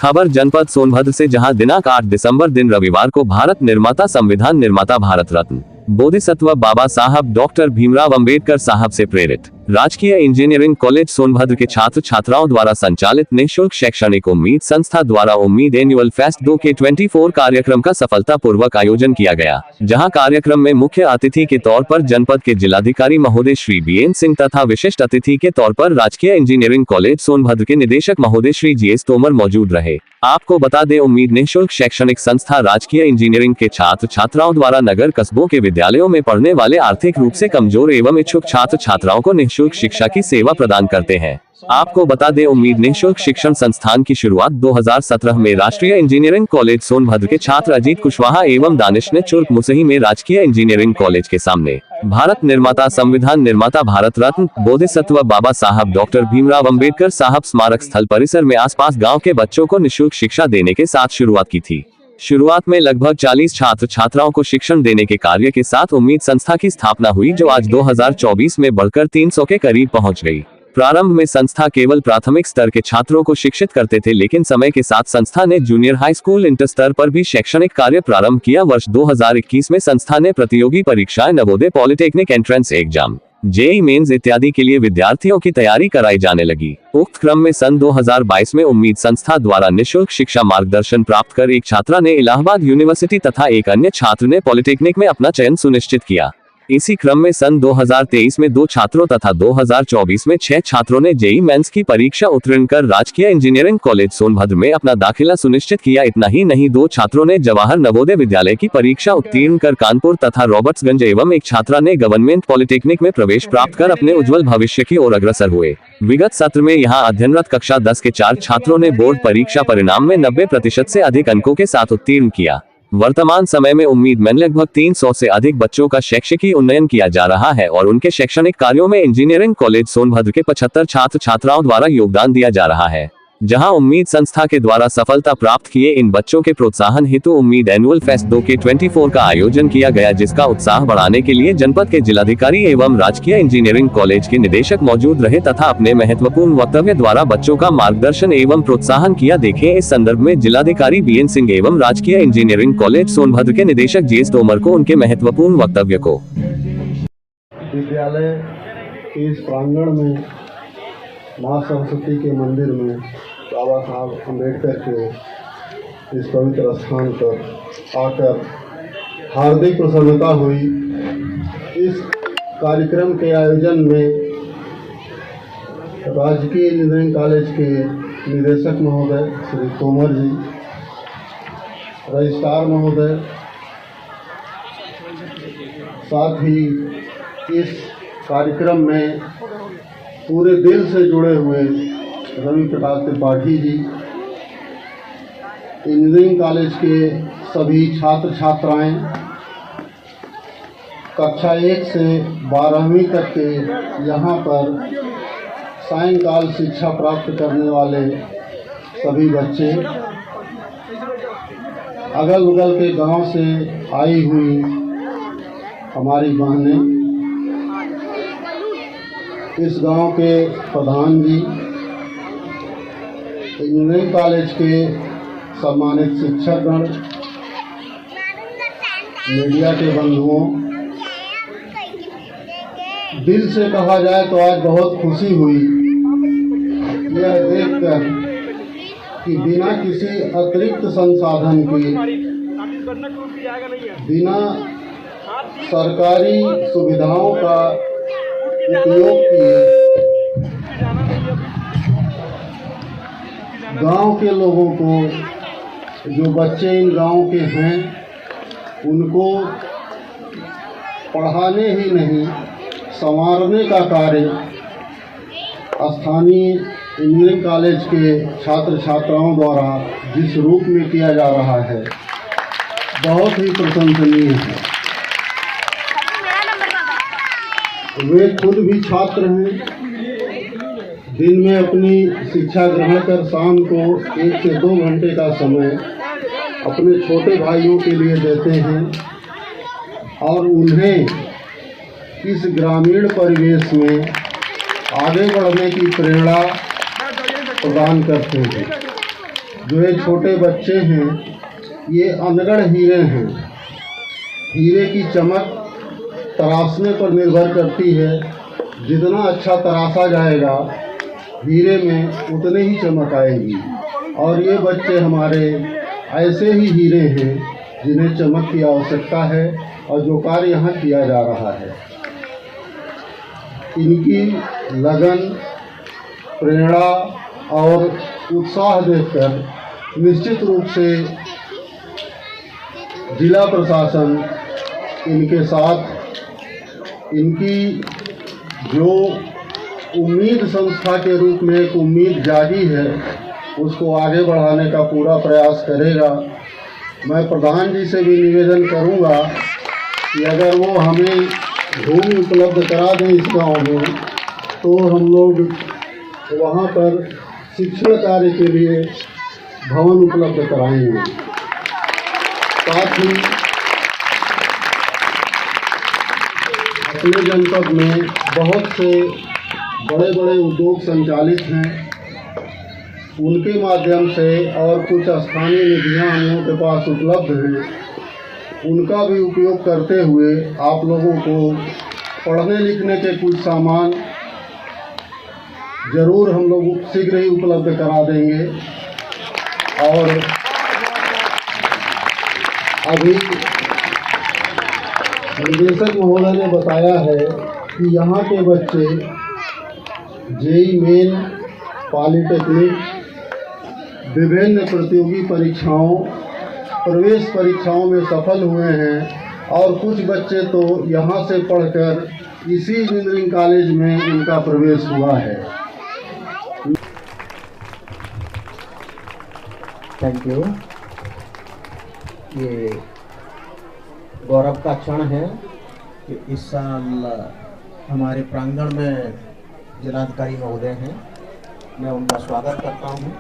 खबर जनपद सोनभद्र से, जहां दिनांक 8 दिसंबर दिन रविवार को भारत निर्माता, संविधान निर्माता, भारत रत्न बोधिसत्व बाबा साहब डॉक्टर भीमराव अंबेडकर साहब से प्रेरित राजकीय इंजीनियरिंग कॉलेज सोनभद्र के छात्र छात्राओं द्वारा संचालित निःशुल्क शैक्षणिक उम्मीद संस्था द्वारा उम्मीद एनुअल फेस्ट 2K24 कार्यक्रम का सफलतापूर्वक आयोजन किया गया, जहां कार्यक्रम में मुख्य अतिथि के तौर पर जनपद के जिलाधिकारी महोदय श्री बीएन सिंह तथा विशिष्ट अतिथि के तौर पर राजकीय इंजीनियरिंग कॉलेज सोनभद्र के निदेशक महोदय श्री जीएस तोमर मौजूद रहे। आपको बता दें, उम्मीद निःशुल्क शैक्षणिक संस्था राजकीय इंजीनियरिंग के छात्र छात्राओं द्वारा नगर कस्बों के विद्यालयों में पढ़ने वाले आर्थिक रूप से कमजोर एवं इच्छुक छात्र छात्राओं को निःशुल्क शिक्षा की सेवा प्रदान करते हैं। आपको बता दें, उम्मीद निःशुल्क शिक्षण संस्थान की शुरुआत 2017 में राष्ट्रीय इंजीनियरिंग कॉलेज सोनभद्र के छात्र अजीत कुशवाहा एवं दानिश ने चुर्क मुसही में राजकीय इंजीनियरिंग कॉलेज के सामने भारत निर्माता, संविधान निर्माता, भारत रत्न बोधिसत्व बाबा साहब डॉक्टर भीमराव अंबेडकर साहब स्मारक स्थल परिसर में आसपास गांव के बच्चों को निःशुल्क शिक्षा देने के साथ शुरुआत की थी। शुरुआत में लगभग 40 छात्र छात्राओं को शिक्षण देने के कार्य के साथ उम्मीद संस्था की स्थापना हुई, जो आज 2024 में बढ़कर 300 के करीब पहुंच गई। प्रारंभ में संस्था केवल प्राथमिक स्तर के छात्रों को शिक्षित करते थे, लेकिन समय के साथ संस्था ने जूनियर हाई स्कूल, इंटर स्तर पर भी शैक्षणिक कार्य प्रारंभ किया। वर्ष 2021 में संस्था ने प्रतियोगी परीक्षाएं, Navodaya, polytechnic entrance exam, JEE mains इत्यादि के लिए विद्यार्थियों की तैयारी कराई जाने लगी। उक्त क्रम में सन 2022 में उम्मीद संस्था द्वारा निःशुल्क शिक्षा मार्गदर्शन प्राप्त कर एक छात्रा ने इलाहाबाद यूनिवर्सिटी तथा एक अन्य छात्र ने पॉलिटेक्निक में अपना चयन सुनिश्चित किया। इसी क्रम में सन 2023 में 2 छात्रों तथा 2024 में 6 छात्रों ने जेईई मेंस की परीक्षा उत्तीर्ण कर राजकीय इंजीनियरिंग कॉलेज सोनभद्र में अपना दाखिला सुनिश्चित किया। इतना ही नहीं, 2 छात्रों ने जवाहर नवोदय विद्यालय की परीक्षा उत्तीर्ण कर कानपुर तथा रॉबर्ट्सगंज एवं एक छात्रा ने गवर्नमेंट पॉलिटेक्निक में प्रवेश प्राप्त कर अपने उज्जवल भविष्य की ओर अग्रसर हुए। विगत सत्र में यहाँ अध्ययनरत कक्षा 10 के 4 छात्रों ने बोर्ड परीक्षा परिणाम में 90% से अधिक अंकों के साथ उत्तीर्ण किया। वर्तमान समय में उम्मीद में लगभग 300 से अधिक बच्चों का शैक्षिकी उन्नयन किया जा रहा है और उनके शैक्षणिक कार्यों में इंजीनियरिंग कॉलेज सोनभद्र के 75 छात्र छात्राओं द्वारा योगदान दिया जा रहा है। जहां उम्मीद संस्था के द्वारा सफलता प्राप्त किए इन बच्चों के प्रोत्साहन हेतु उम्मीद एनुअल फेस्ट 2K24 का आयोजन किया गया, जिसका उत्साह बढ़ाने के लिए जनपद के जिलाधिकारी एवं राजकीय इंजीनियरिंग कॉलेज के निदेशक मौजूद रहे तथा अपने महत्वपूर्ण वक्तव्य द्वारा बच्चों का मार्गदर्शन एवं प्रोत्साहन किया। देखें इस संदर्भ में जिलाधिकारी बीएन सिंह एवं राजकीय इंजीनियरिंग कॉलेज सोनभद्र के निदेशक जीएस तोमर को उनके महत्वपूर्ण वक्तव्य को। विद्यालय के इस प्रांगण में माँ सरस्वती के मंदिर में बाबा साहब अम्बेडकर के इस पवित्र स्थान पर आकर हार्दिक प्रसन्नता हुई। इस कार्यक्रम के आयोजन में राजकीय इंजीनियरिंग कॉलेज के निदेशक महोदय श्री तोमर जी, रजिस्ट्रार महोदय, साथ ही इस कार्यक्रम में पूरे दिल से जुड़े हुए रवि प्रकाश त्रिपाठी जी, इंजीनियरिंग कॉलेज के सभी छात्र छात्राएं, कक्षा 1 से 12वीं तक के यहाँ पर सायंकाल शिक्षा प्राप्त करने वाले सभी बच्चे, अगल बगल के गांव से आई हुई हमारी बहनें, इस गांव के प्रधान जी, इंजीनियरिंग कॉलेज के सम्मानित शिक्षकगण, मीडिया के बंधुओं, दिल से कहा जाए तो आज बहुत खुशी हुई यह देखकर कि बिना किसी अतिरिक्त संसाधन के, बिना सरकारी सुविधाओं का उपयोग किए गांव के लोगों को, जो बच्चे इन गांव के हैं, उनको पढ़ाने ही नहीं संवारने का कार्य स्थानीय इंजीनियरिंग कॉलेज के छात्र छात्राओं द्वारा जिस रूप में किया जा रहा है, बहुत ही प्रशंसनीय है। वे खुद भी छात्र हैं, दिन में अपनी शिक्षा ग्रहण कर शाम को 1 से 2 घंटे का समय अपने छोटे भाइयों के लिए देते हैं और उन्हें इस ग्रामीण परिवेश में आगे बढ़ने की प्रेरणा प्रदान करते हैं। जो ये छोटे बच्चे हैं ये अनगढ़ हीरे हैं। हीरे की चमक तराशने पर निर्भर करती है। जितना अच्छा तराशा जाएगा हीरे में उतने ही चमक आएगी। और ये बच्चे हमारे ऐसे ही हीरे हैं जिन्हें चमक की आवश्यकता है और जो कार्य यहाँ किया जा रहा है। इनकी लगन, प्रेरणा और उत्साह देखकर निश्चित रूप से जिला प्रशासन इनके साथ, इनकी जो उम्मीद संस्था के रूप में एक उम्मीद जागी है उसको आगे बढ़ाने का पूरा प्रयास करेगा। मैं प्रधान जी से भी निवेदन करूंगा कि अगर वो हमें भूमि उपलब्ध करा दें इस गांव में तो हम लोग वहां पर शिक्षण कार्य के लिए भवन उपलब्ध कराएंगे। साथ ही अपने जनपद में बहुत से बड़े बड़े उद्योग संचालित हैं, उनके माध्यम से और कुछ स्थानीय निधियां हम लोगों के पास उपलब्ध हैं, उनका भी उपयोग करते हुए आप लोगों को पढ़ने लिखने के कुछ सामान ज़रूर हम लोग शीघ्र ही उपलब्ध करा देंगे। और अभी निदेशक महोदय ने बताया है कि यहाँ के बच्चे जेई मेन, पॉलिटेक्निक, विभिन्न प्रतियोगी परीक्षाओं, प्रवेश परीक्षाओं में सफल हुए हैं और कुछ बच्चे तो यहाँ से पढ़कर इसी इंजीनियरिंग कॉलेज में उनका प्रवेश हुआ है। Thank you. ये गौरव का क्षण है कि इस साल हमारे प्रांगण में जिलाधिकारी महोदय हैं, मैं उनका स्वागत करता हूं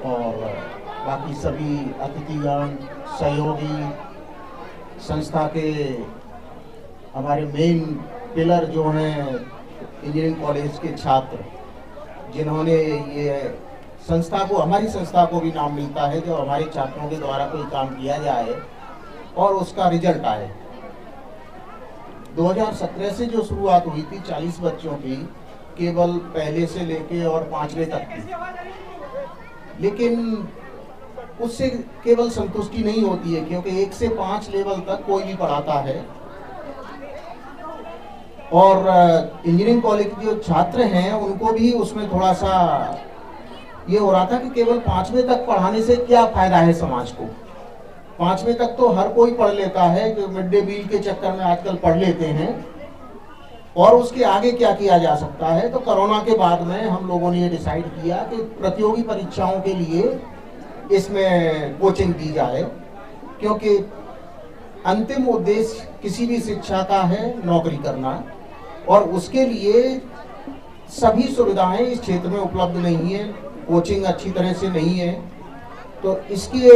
और बाकी सभी अतिथिगण, सहयोगी, संस्था के हमारे मेन पिलर जो हैं इंजीनियरिंग कॉलेज के छात्र, जिन्होंने ये संस्था को, हमारी संस्था को भी नाम मिलता है जो हमारे छात्रों के द्वारा कोई काम किया जाए और उसका रिजल्ट आए। 2017 से जो शुरुआत हुई थी 40 बच्चों की, केवल पहले से लेके और 5वें तक की, लेकिन उससे केवल संतुष्टि नहीं होती है क्योंकि 1 से 5 लेवल तक कोई भी पढ़ाता है। और इंजीनियरिंग कॉलेज के जो छात्र हैं उनको भी उसमें थोड़ा सा ये हो रहा था कि केवल 5वें तक पढ़ाने से क्या फायदा है समाज को। 5वें तक तो हर कोई पढ़ लेता है, जो मिड डे मील के चक्कर में आजकल पढ़ लेते हैं, और उसके आगे क्या किया जा सकता है। तो कोरोना के बाद में हम लोगों ने ये डिसाइड किया कि प्रतियोगी परीक्षाओं के लिए इसमें कोचिंग दी जाए, क्योंकि अंतिम उद्देश्य किसी भी शिक्षा का है नौकरी करना, और उसके लिए सभी सुविधाएं इस क्षेत्र में उपलब्ध नहीं है, कोचिंग अच्छी तरह से नहीं है। तो इसके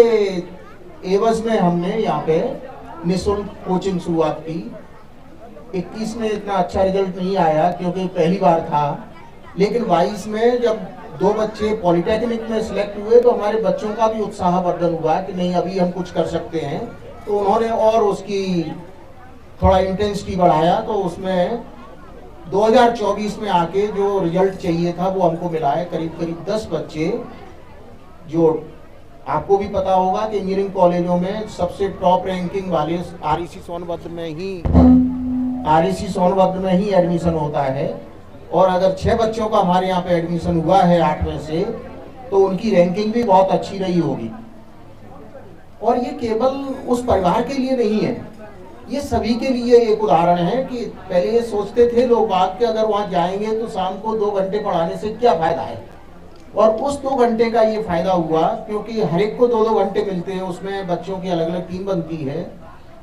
एवज में हमने यहाँ पे निःशुल्क कोचिंग शुरुआत की। 21 में इतना अच्छा रिजल्ट नहीं आया क्योंकि पहली बार था, लेकिन 22 में जब 2 बच्चे पॉलिटेक्निक में सिलेक्ट हुए तो हमारे बच्चों का भी उत्साहवर्धन हुआ कि नहीं अभी हम कुछ कर सकते हैं। तो उन्होंने और उसकी थोड़ा इंटेंसिटी बढ़ाया, तो उसमें 2024 में आके जो रिजल्ट चाहिए था वो हमको मिला है। करीब 10 बच्चे, जो आपको भी पता होगा कि इंजीनियरिंग कॉलेजों में सबसे टॉप रैंकिंग वाले आरईसी सोनभद्र में ही एडमिशन होता है, और अगर 6 बच्चों का हमारे यहाँ पे एडमिशन हुआ है 8 में से, तो उनकी रैंकिंग भी बहुत अच्छी रही होगी। और ये केवल उस परिवार के लिए नहीं है, ये सभी के लिए एक उदाहरण है कि पहले ये सोचते थे लोग बात कि अगर वहाँ जाएंगे तो शाम को 2 घंटे पढ़ाने से क्या फायदा है, और उस 2 घंटे का ये फायदा हुआ क्योंकि हर एक को 2-2 घंटे मिलते हैं, उसमें बच्चों की अलग अलग टीम बनती है।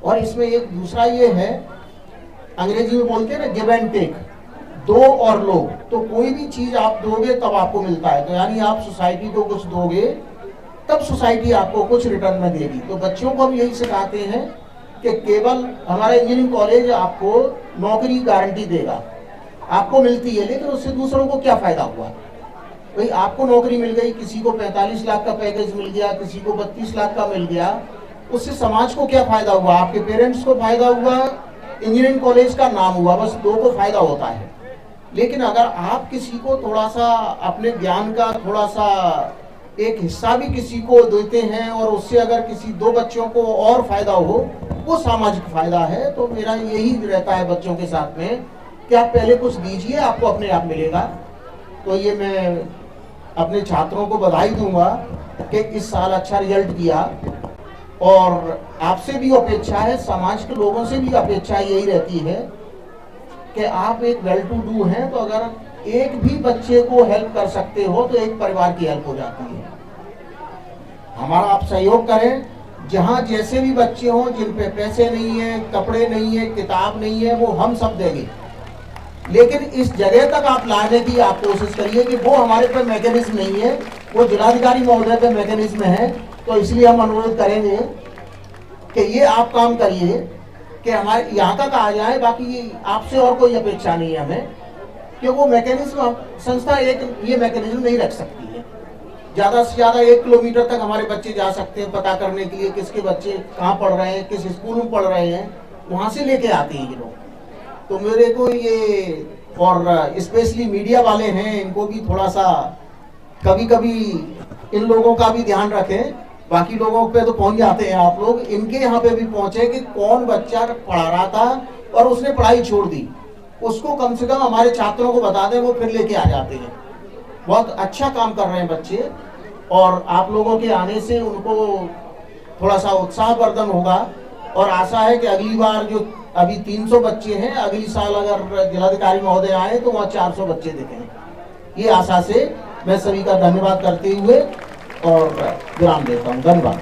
और इसमें एक दूसरा ये है, अंग्रेजी में बोलते हैं ना गिव एंड टेक, दो और लो। तो कोई भी चीज आप दोगे तब आपको मिलता है, तो यानी आप सोसाइटी को कुछ दोगे तब सोसाइटी आपको कुछ रिटर्न में देगी। तो बच्चों को हम यही सिखाते हैं कि केवल हमारा इंजीनियरिंग कॉलेज आपको नौकरी गारंटी देगा, आपको मिलती है, लेकिन उससे दूसरों को क्या फायदा हुआ। भाई आपको नौकरी मिल गई, किसी को 45 लाख का पैकेज मिल गया, किसी को 32 लाख का मिल गया, उससे समाज को क्या फायदा हुआ? आपके पेरेंट्स को फायदा हुआ, इंजीनियरिंग कॉलेज का नाम हुआ, बस दो को फायदा होता है। लेकिन अगर आप किसी को थोड़ा सा अपने ज्ञान का थोड़ा सा एक हिस्सा भी किसी को देते हैं और उससे अगर किसी दो बच्चों को और फायदा हो, वो सामाजिक फायदा है। तो मेरा यही रहता है बच्चों के साथ में कि आप पहले कुछ दीजिए, आपको अपने आप मिलेगा। तो ये मैं अपने छात्रों को बधाई दूंगा कि इस साल अच्छा रिजल्ट किया, और आपसे भी अपेक्षा है, समाज के लोगों से भी अपेक्षा यही रहती है कि आप एक वेल टू डू हैं, तो अगर एक भी बच्चे को हेल्प कर सकते हो तो एक परिवार की हेल्प हो जाती है। हमारा आप सहयोग करें, जहां जैसे भी बच्चे हों, जिन पे पैसे नहीं है, कपड़े नहीं है, किताब नहीं है, वो हम सब देंगे, लेकिन इस जगह तक आप लाने की आप कोशिश करिए कि वो हमारे पे मैकेनिज्म नहीं है, वो जिलाधिकारी महोदय पे मैकेनिज्म है। तो इसलिए हम अनुरोध करेंगे कि ये आप काम करिए कि हमारे यहाँ तक आ जाए, बाकी आपसे और कोई अपेक्षा नहीं है हमें, कि वो मैकेनिज्म संस्था एक ये मैकेनिज्म नहीं रख सकती है। ज़्यादा से ज़्यादा 1 किलोमीटर तक हमारे बच्चे जा सकते हैं पता करने के लिए किसके बच्चे कहाँ पढ़ रहे हैं, किस स्कूल में पढ़ रहे हैं, वहाँ से लेके आते हैं ये लोग। तो मेरे को ये, और स्पेशली मीडिया वाले हैं, इनको भी थोड़ा सा कभी कभी इन लोगों का भी ध्यान रखें। बाकी लोगों पे तो पहुंच जाते हैं आप लोग, इनके यहाँ पे भी पहुंचे कि कौन बच्चा पढ़ा रहा था और उसने पढ़ाई छोड़ दी, उसको कम से कम हमारे छात्रों को बता दें, वो फिर लेके आ जाते हैं। बहुत अच्छा काम कर रहे हैं बच्चे, और आप लोगों के आने से उनको थोड़ा सा उत्साहवर्धन होगा, और आशा है कि अगली बार जो अभी 300 बच्चे हैं, अगली साल अगर जिलाधिकारी महोदय आए तो वहाँ 400 बच्चे दिखें। ये आशा से मैं सभी का धन्यवाद करते हुए और विराम देता हूँ। धन्यवाद।